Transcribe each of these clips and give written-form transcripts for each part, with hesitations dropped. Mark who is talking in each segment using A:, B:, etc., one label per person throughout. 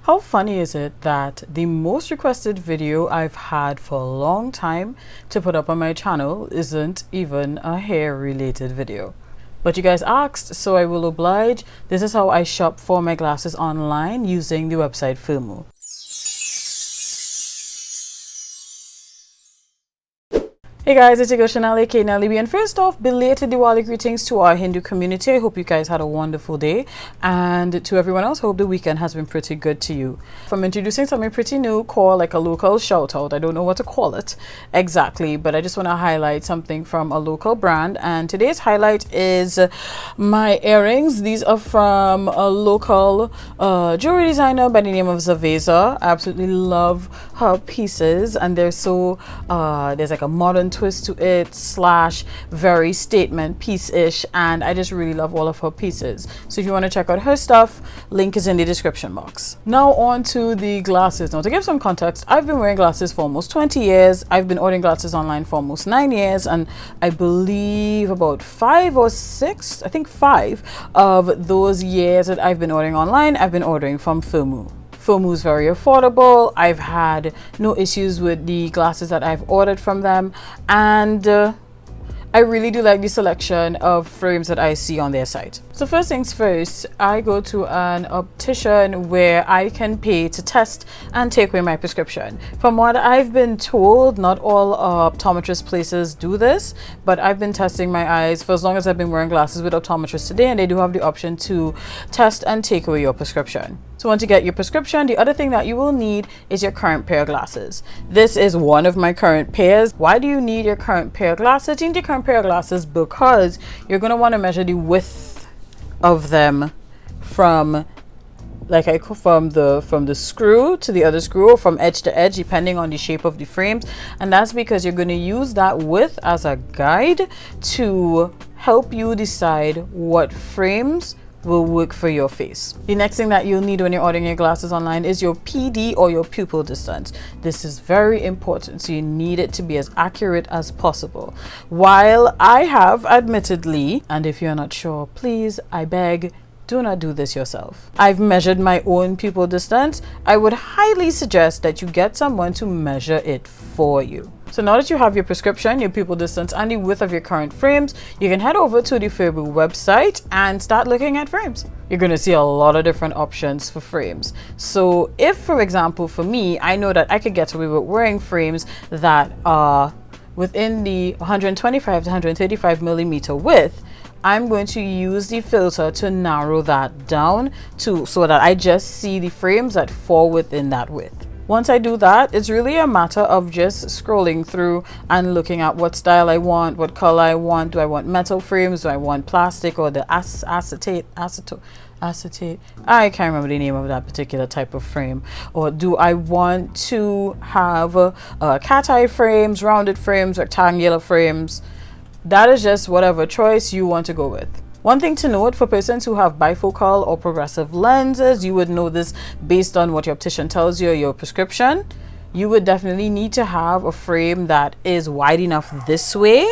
A: How funny is it that the most requested video I've had for a long time to put up on my channel isn't even a hair related video? But you guys asked, so I will oblige. This is how I shop for my glasses online using the website Firmoo. Hey guys, it's your girl Chanel aka Nelly B, and first off, belated Diwali greetings to our Hindu community. I hope you guys had a wonderful day, and to everyone else, hope the weekend has been pretty good to you. I'm introducing something pretty new called like a local shout out. I don't know what to call it exactly, but I just want to highlight something from a local brand, and today's highlight is my earrings. These are from a local jewelry designer by the name of Zaveza. I absolutely love her pieces, and they're so there's like a modern twist to it slash very statement piece-ish, and I just really love all of her pieces. So if you want to check out her stuff, link is in the description box. Now on to the glasses. Now to give some context, I've been wearing glasses for almost 20 years. I've been ordering glasses online for almost 9 years, and I believe about 5 or 6, I think 5 of those years that I've been ordering online, I've been ordering from Firmoo. Firmoo is very affordable. I've had no issues with the glasses that I've ordered from them, and I really do like the selection of frames that I see on their site. So first things first, I go to an optician where I can pay to test and take away my prescription. From what I've been told, not all optometrist places do this, but I've been testing my eyes for as long as I've been wearing glasses with optometrists today, and they do have the option to test and take away your prescription. So once you get your prescription, the other thing that you will need is your current pair of glasses. This is one of my current pairs. Why do you need your current pair of glasses? You need your current pair of glasses because you're going to want to measure the width of them from the screw to the other screw, or from edge to edge, depending on the shape of the frames. And that's because you're going to use that width as a guide to help you decide what frames will work for your face. The next thing that you'll need when you're ordering your glasses online is your PD, or your pupil distance. This is very important, so you need it to be as accurate as possible. While I have admittedly, and if you're not sure, please, I beg, do not do this yourself, I've measured my own pupil distance. I would highly suggest that you get someone to measure it for you. So now that you have your prescription, your pupil distance, and the width of your current frames, you can head over to the Firmoo website and start looking at frames. You're going to see a lot of different options for frames. So if, for example, for me, I know that I could get away with wearing frames that are within the 125 to 135 millimeter width, I'm going to use the filter to narrow that down so that I just see the frames that fall within that width. Once I do that, it's really a matter of just scrolling through and looking at what style I want, what color I want. Do I want metal frames? Do I want plastic, or the acetate? I can't remember the name of that particular type of frame. Or do I want to have cat eye frames, rounded frames, rectangular frames? That is just whatever choice you want to go with. One thing to note, for persons who have bifocal or progressive lenses, you would know this based on what your optician tells you, your prescription. You would definitely need to have a frame that is wide enough this way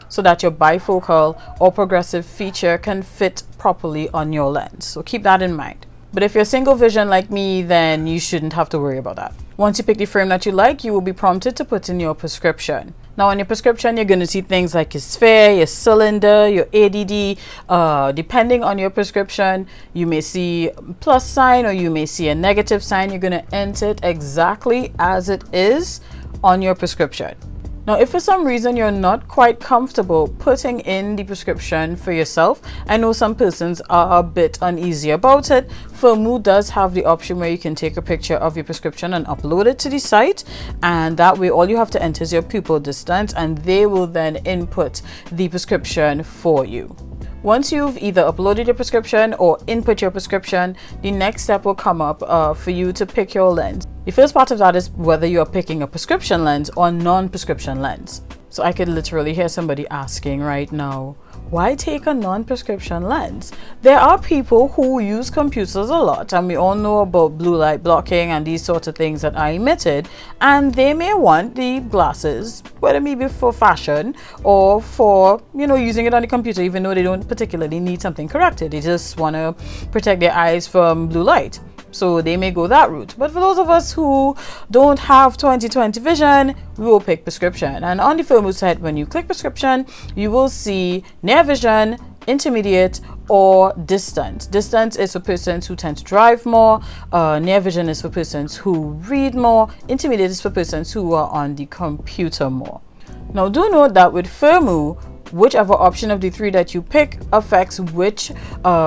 A: so that your bifocal or progressive feature can fit properly on your lens. So keep that in mind. But if you're single vision like me, then you shouldn't have to worry about that. Once you pick the frame that you like, you will be prompted to put in your prescription. Now on your prescription, you're going to see things like your sphere, your cylinder, your ADD. Depending on your prescription, you may see plus sign or you may see a negative sign. You're going to enter it exactly as it is on your prescription. Now, if for some reason you're not quite comfortable putting in the prescription for yourself, I know some persons are a bit uneasy about it. Firmoo does have the option where you can take a picture of your prescription and upload it to the site, and that way all you have to enter is your pupil distance, and they will then input the prescription for you. Once you've either uploaded your prescription or input your prescription, the next step will come up for you to pick your lens. The first part of that is whether you are picking a prescription lens or non-prescription lens. So I could literally hear somebody asking right now, why take a non-prescription lens? There are people who use computers a lot, and we all know about blue light blocking and these sorts of things that are emitted, and they may want the glasses, whether it may be for fashion or for, using it on the computer, even though they don't particularly need something corrected. They just want to protect their eyes from blue light. so they may go that route. But for those of us who don't have 20/20 vision, we will pick prescription. And on the Firmoo site, when you click prescription, you will see near vision, intermediate, or distant. Distant is for persons who tend to drive more. Near vision is for persons who read more. Intermediate is for persons who are on the computer more. Now do note that with Firmoo, whichever option of the three that you pick affects which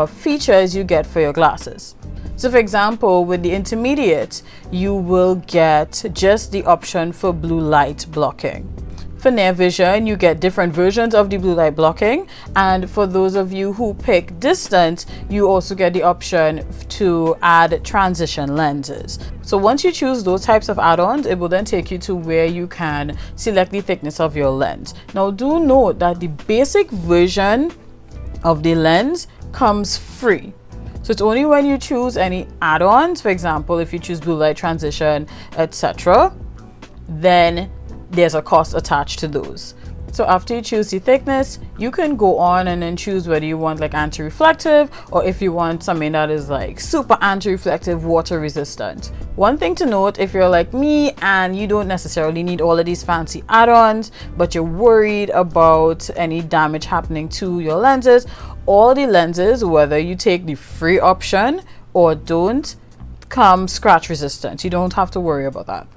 A: features you get for your glasses. So for example, with the intermediate, you will get just the option for blue light blocking. For near vision, you get different versions of the blue light blocking. And for those of you who pick distant, you also get the option to add transition lenses. So once you choose those types of add-ons, it will then take you to where you can select the thickness of your lens. Now do note that the basic version of the lens comes free. So it's only when you choose any add-ons, for example, if you choose blue light transition, etc., then there's a cost attached to those. So after you choose the thickness, you can go on and then choose whether you want like anti-reflective, or if you want something that is like super anti-reflective, water resistant. One thing to note, if you're like me and you don't necessarily need all of these fancy add-ons, but you're worried about any damage happening to your lenses, all the lenses, whether you take the free option or don't, come scratch resistant. You don't have to worry about that.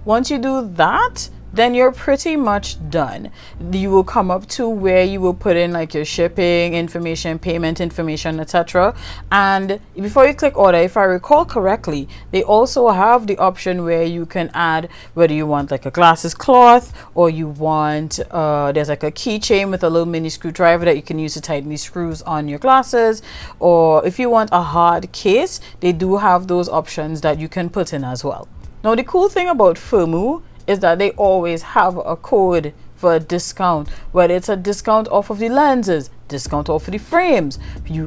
A: Once you do that, then you're pretty much done. You will come up to where you will put in like your shipping information, payment information, etc. And before you click order, if I recall correctly, they also have the option where you can add whether you want like a glasses cloth, or you want there's like a keychain with a little mini screwdriver that you can use to tighten the screws on your glasses, or if you want a hard case, they do have those options that you can put in as well. Now the cool thing about Firmoo is that they always have a code for a discount, whether it's a discount off of the lenses, discount off of the frames,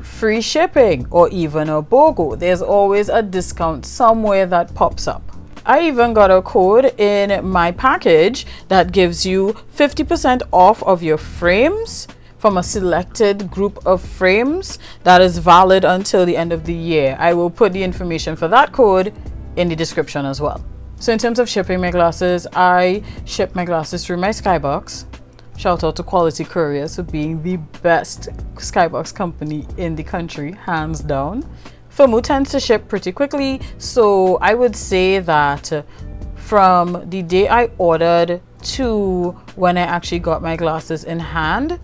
A: free shipping, or even a BOGO. There's always a discount somewhere that pops up. I even got a code in my package that gives you 50% off of your frames from a selected group of frames that is valid until the end of the year. I will put the information for that code in the description as well. So in terms of shipping my glasses, I ship my glasses through my Skybox. Shout out to Quality Couriers for being the best Skybox company in the country, hands down. Firmoo tends to ship pretty quickly, so I would say that from the day I ordered to when I actually got my glasses in hand,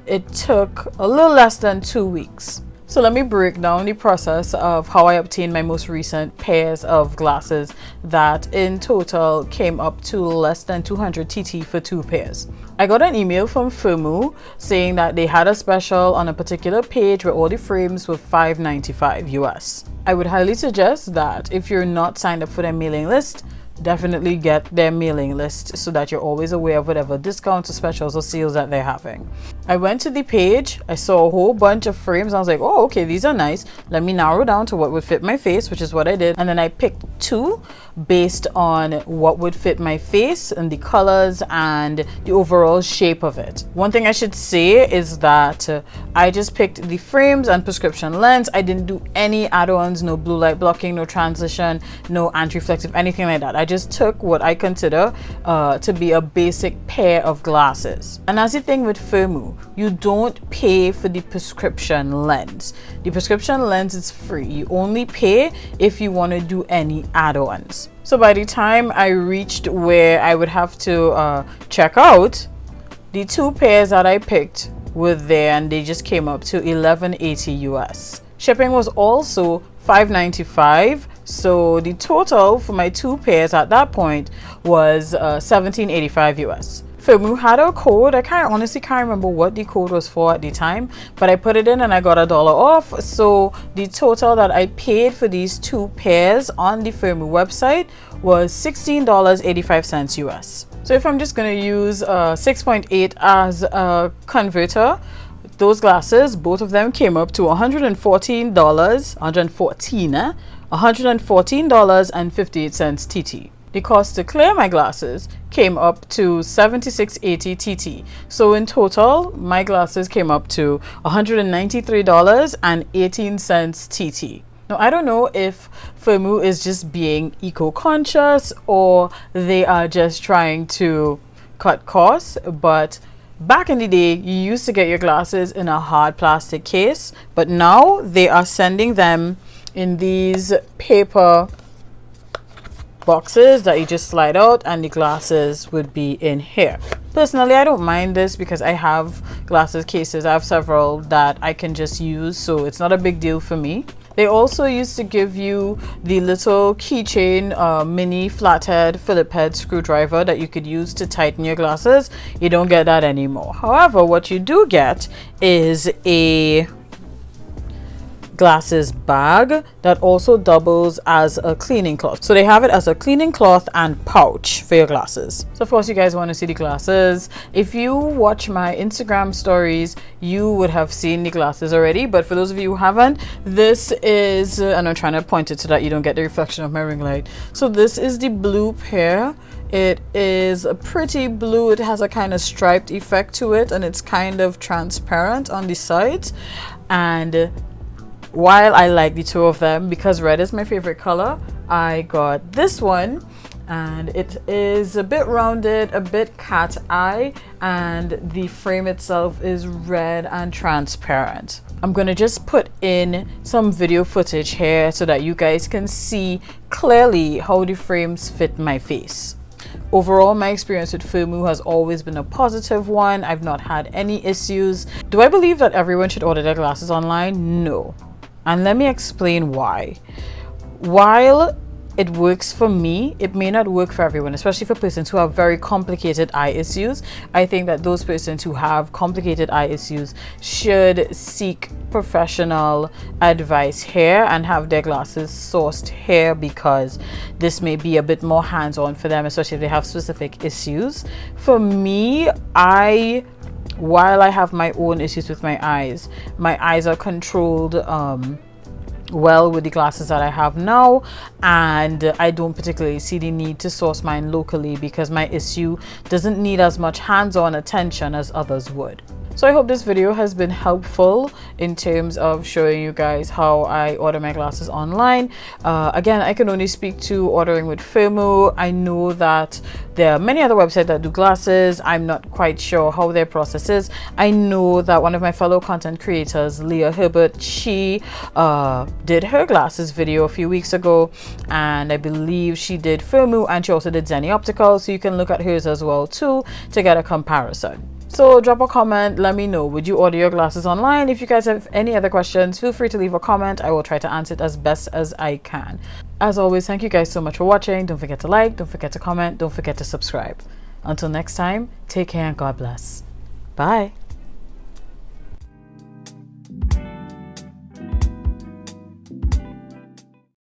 A: it took a little less than 2 weeks. So let me break down the process of how I obtained my most recent pairs of glasses that in total came up to less than 200 TT for 2 pairs. I got an email from Firmoo saying that they had a special on a particular page where all the frames were $5.95 US. I would highly suggest that if you're not signed up for their mailing list, definitely get their mailing list so that you're always aware of whatever discounts or specials or sales that they're having. I went to the page, I saw a whole bunch of frames. I was like, oh, okay, these are nice. Let me narrow down to what would fit my face, which is what I did. And then I picked 2 based on what would fit my face and the colors and the overall shape of it. One thing I should say is that I just picked the frames and prescription lens. I didn't do any add-ons, no blue light blocking, no transition, no anti-reflective, anything like that. I just took what I consider to be a basic pair of glasses. And that's the thing with Firmoo, you don't pay for the prescription lens. The prescription lens is free. You only pay if you want to do any add-ons. So by the time I reached where I would have to check out, the 2 pairs that I picked were there and they just came up to $11.80 US. Shipping was also $5.95, so the total for my 2 pairs at that point was $17.85 US. Firmoo had a code. I honestly can't remember what the code was for at the time, but I put it in and I got $1 off. So the total that I paid for these 2 pairs on the Firmoo website was $16.85 US. So if I'm just going to use 6.8 as a converter, those glasses, both of them came up to $114.58 TT. The cost to clear my glasses came up to $76.80 TT. So in total, my glasses came up to $193.18 TT. Now, I don't know if Firmoo is just being eco-conscious or they are just trying to cut costs, but back in the day, you used to get your glasses in a hard plastic case, but now they are sending them in these paper boxes that you just slide out, and the glasses would be in here. Personally, I don't mind this because I have glasses cases. I have several that I can just use, so it's not a big deal for me. They also used to give you the little keychain mini flathead Phillip head screwdriver that you could use to tighten your glasses. You don't get that anymore. However, what you do get is a glasses bag that also doubles as a cleaning cloth. So they have it as a cleaning cloth and pouch for your glasses. So of course you guys want to see the glasses. If you watch my Instagram stories, you would have seen the glasses already, but for those of you who haven't, this is and I'm trying to point it so that you don't get the reflection of my ring light. So this is the blue pair. It is a pretty blue. It has a kind of striped effect to it, and it's kind of transparent on the sides. And while I like the two of them, because red is my favorite color, I got this one, and it is a bit rounded, a bit cat eye, and the frame itself is red and transparent. I'm gonna just put in some video footage here so that you guys can see clearly how the frames fit my face. Overall, my experience with Firmoo has always been a positive one. I've not had any issues. Do I believe that everyone should order their glasses online? No. And let me explain why. While it works for me, it may not work for everyone, especially for persons who have very complicated eye issues. I think that those persons who have complicated eye issues should seek professional advice here and have their glasses sourced here, because this may be a bit more hands-on for them, especially if they have specific issues. For me, while I have my own issues with my eyes are controlled well with the glasses that I have now, and I don't particularly see the need to source mine locally because my issue doesn't need as much hands-on attention as others would. So I hope this video has been helpful in terms of showing you guys how I order my glasses online. Again, I can only speak to ordering with Firmoo. I know that there are many other websites that do glasses. I'm not quite sure how their process is. I know that one of my fellow content creators, Leah Herbert, she did her glasses video a few weeks ago, and I believe she did Firmoo, and she also did Zenny Optical, so you can look at hers as well too to get a comparison. So drop a comment, let me know, would you order your glasses online? If you guys have any other questions, feel free to leave a comment. I will try to answer it as best as I can. As always, thank you guys so much for watching. Don't forget to like, don't forget to comment, don't forget to subscribe. Until next time, take care and God bless. Bye.